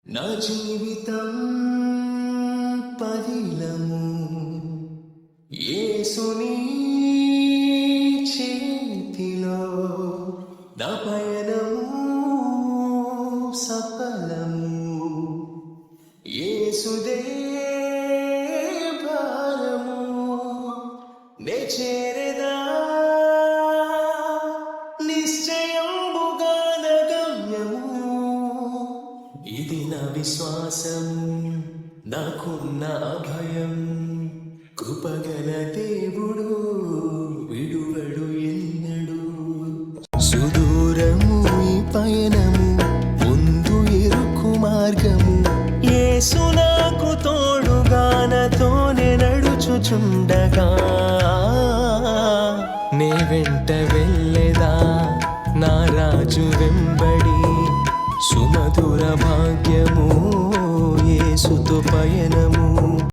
నా జీవితం పదిలము యేసుని చేతిలో నా పయనము సఫలము యేసుదే భారము నే చేరెదా నిశ్చయంబుగా నా గమ్యము ఇది నా విశ్వాసము నాకున్న అభయం కృపగల దేవుడు విడువడు ఎన్నడు సుదూరము ఈ పయనము ముందు ఇరుకు మార్గము యేసు నాకు తోడుగా నాతోనే నడుచుచుండగా నే వెంట వెళ్ళేదా నా రాజు వెంబడి సుమధుర భాగ్యము యేసుతో పయనము